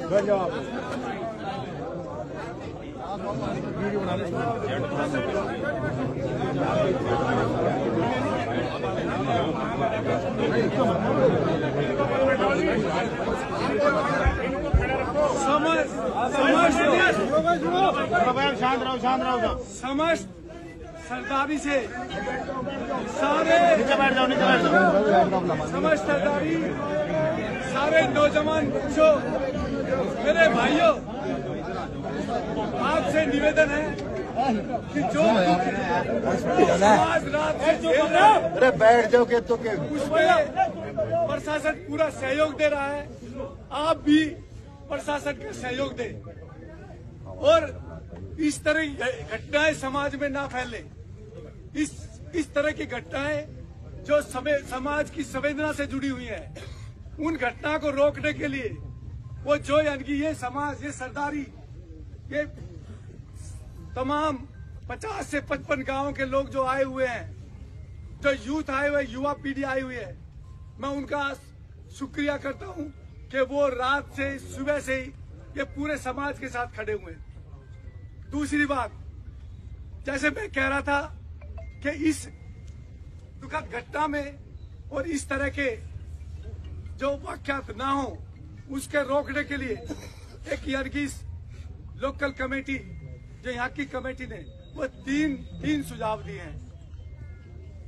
बैठ जाओ आप। वीडियो बना शांत रहो। समस्त सरदारी से सारे समस्त सरदारी सारे नौजवान बच्चों, मेरे भाइयों, आपसे निवेदन है कि जो समाज रात से झेल रहा है, अरे बैठ जाओ के तो के उसमें प्रशासन पूरा सहयोग दे रहा है। आप भी प्रशासन का सहयोग दें और इस तरह की घटनाएं समाज में ना फैले। इस तरह की घटनाएं जो समाज की संवेदना से जुड़ी हुई है, उन घटना को रोकने के लिए वो जो यानी कि ये समाज, ये सरदारी, ये तमाम 50 से 55 गांवों के लोग जो आए हुए हैं, जो यूथ आए हुए, युवा पीढ़ी आई हुई है, मैं उनका शुक्रिया करता हूं कि वो रात से सुबह से ही ये पूरे समाज के साथ खड़े हुए हैं। दूसरी बात, जैसे मैं कह रहा था कि इस दुखद घटना में और इस तरह के जो वाकयात ना हो, उसके रोकने के लिए एक यानी कि लोकल कमेटी, जो यहाँ की कमेटी ने वो तीन सुझाव दिए हैं।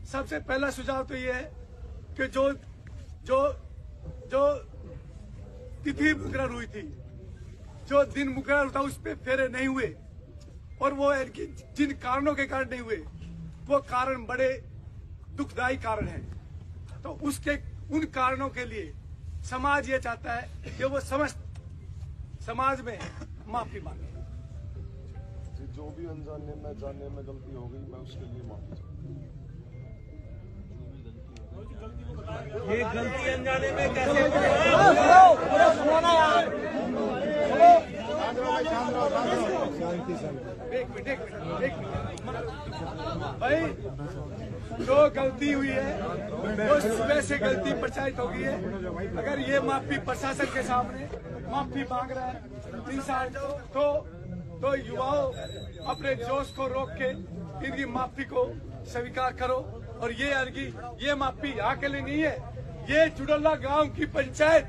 सबसे पहला सुझाव तो ये है कि जो तिथि मुकर्रर हुई थी, जो दिन मुकर्रर था, उस पर फेरे नहीं हुए और वो जिन कारणों के कारण नहीं हुए, वो कारण बड़े दुखदायी कारण हैं। तो उन कारणों के लिए समाज ये चाहता है कि वो समस्त समाज में माफी मांगे। जो भी अनजाने में जाने में गलती हो गई, मैं उसके लिए माफी चाहता हूँ। ये गलती अनजाने में कैसे एक मिनट भाई, जो गलती हुई है वो सुबह से गलती प्रचारित हो गई है। अगर ये माफी प्रशासन के सामने माफी मांग रहा है इंसान, तो युवाओं अपने जोश को रोक के इनकी माफी को स्वीकार करो। और ये माफी यहाँ के लिए नहीं है, ये चुडोला गांव की पंचायत,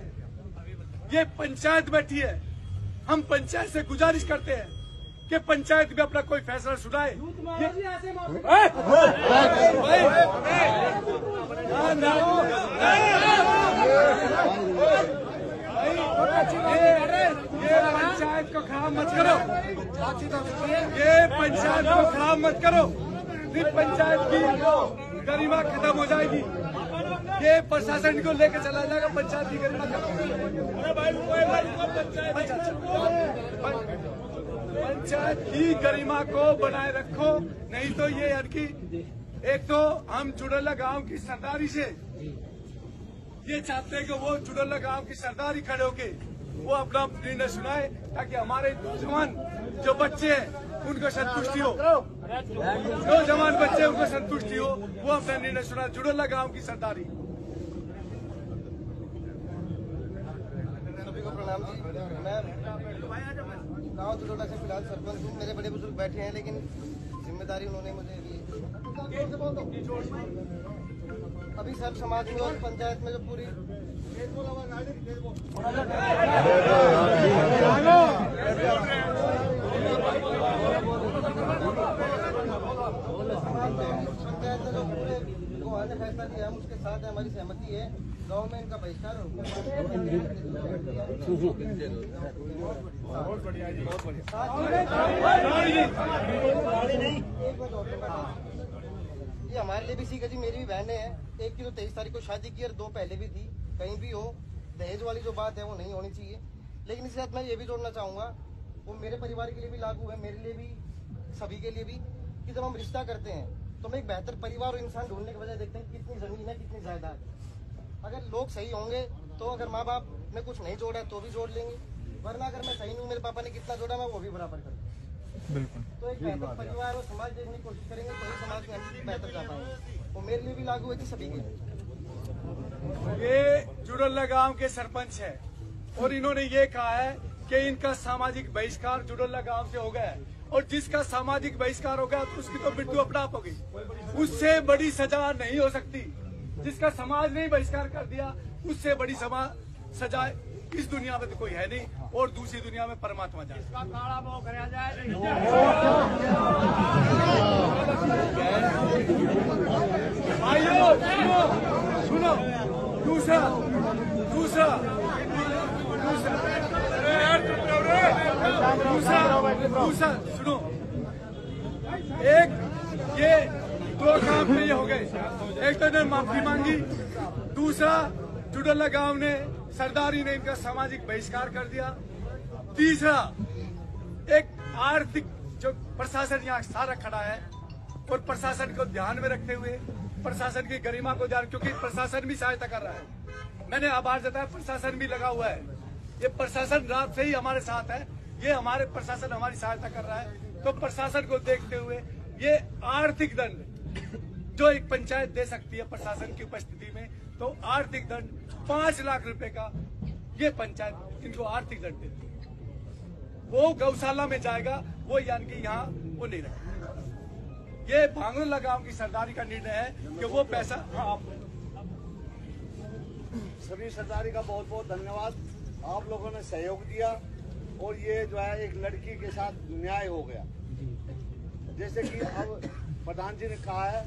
ये पंचायत बैठी है। हम पंचायत से गुजारिश करते हैं कि पंचायत में अपना कोई फैसला सुनाए। ये पंचायत को खराब मत करो, ये पंचायत को खराब मत करो। फिर पंचायत की गरिमा खत्म हो जाएगी, ये प्रशासन को लेकर चला जाएगा। पंचायत की गरिमा पंचायत की गरिमा को बनाए रखो, नहीं तो ये एक तो हम चुडोला गांव की सरदारी से ये चाहते हैं कि वो चुडोला गांव की सरदारी खड़े होके वो अपना निर्णय सुनाए, ताकि हमारे नौजवान जो बच्चे हैं उनको संतुष्टि हो, नौजवान बच्चे उनको संतुष्टि हो, वो अपना निर्णय सुनाए। चुडोला गांव की सरदारी। सभी को प्रणाम जी। मैं गांव चुडोला से फिलहाल सरपंच हूँ। मेरे बड़े बुजुर्ग बैठे हैं, लेकिन जिम्मेदारी उन्होंने मुझे दी। अभी सब समाज में और पंचायत में जो पूरी पंचायत ने जो पूरे गोहाल ने फैसला किया, हम उसके साथ हमारी सहमति है। गाँव में इनका बहिष्कार हो। ये हमारे लिए भी सीखा जी। मेरी भी बहनें हैं, एक की तो 23 तारीख को शादी की और 2 पहले भी थी। कहीं भी हो, दहेज वाली जो बात है वो नहीं होनी चाहिए। लेकिन इसके साथ मैं ये भी जोड़ना चाहूँगा, वो मेरे परिवार के लिए भी लागू है, मेरे लिए भी, सभी के लिए भी, कि जब हम रिश्ता करते हैं तो हम एक बेहतर परिवार और इंसान ढूंढने के बजाय देखते हैं कितनी जमीन है, कितनी जायदाद है। अगर लोग सही होंगे तो अगर माँ बाप ने कुछ नहीं जोड़ा तो भी जोड़ लेंगे, वरना अगर मैं सही नहीं हूँ, मेरे पापा ने कितना जोड़ा मैं वो भी बराबर कर दूँ। बिल्कुल। तो एक बेहतर परिवार और समाज देखने की कोशिश करेंगे तो ही समाज में हम बेहतर जा पाएंगे। वो मेरे लिए भी लागू है कि सभी के लिए। ये जुड़ल्ला गांव के सरपंच है और इन्होंने ये कहा है कि इनका सामाजिक बहिष्कार जुड़ल्ला गांव से हो गया है, और जिसका सामाजिक बहिष्कार हो गया तो उसकी तो मृत्यु अपराध होगी, उससे बड़ी सजा नहीं हो सकती। जिसका समाज ने बहिष्कार कर दिया उससे बड़ी सजा इस दुनिया में तो कोई है नहीं, और दूसरी दुनिया में परमात्मा जाए। भाइयों सुनो, दूसरा सुनो, एक ये दो काम पे ये हो गए, एक तो इन्होंने माफी मांगी, दूसरा जुड़ल्ला गांव ने सरदारी ने इनका सामाजिक बहिष्कार कर दिया, तीसरा एक आर्थिक जो प्रशासन यहाँ सारा खड़ा है और प्रशासन को ध्यान में रखते हुए प्रशासन की गरिमा को ध्यान, क्योंकि प्रशासन भी सहायता कर रहा है, मैंने आभार जताया, प्रशासन भी लगा हुआ है, ये प्रशासन रात से ही हमारे साथ है, ये हमारे प्रशासन हमारी सहायता कर रहा है। तो प्रशासन को देखते हुए ये आर्थिक दंड जो एक पंचायत दे सकती है प्रशासन की उपस्थिति में, तो आर्थिक दंड 5 लाख रुपए का ये पंचायत इनको आर्थिक दंड देती है। वो गौशाला में जाएगा, वो यानी कि यहाँ वो नहीं रखेगा। ये भांगरोला गांव की सरदारी का निर्णय है कि वो पैसा सभी सरदारी का बहुत बहुत धन्यवाद। आप लोगों ने सहयोग दिया और ये जो है एक लड़की के साथ न्याय हो गया। जैसे कि अब प्रधान जी ने कहा है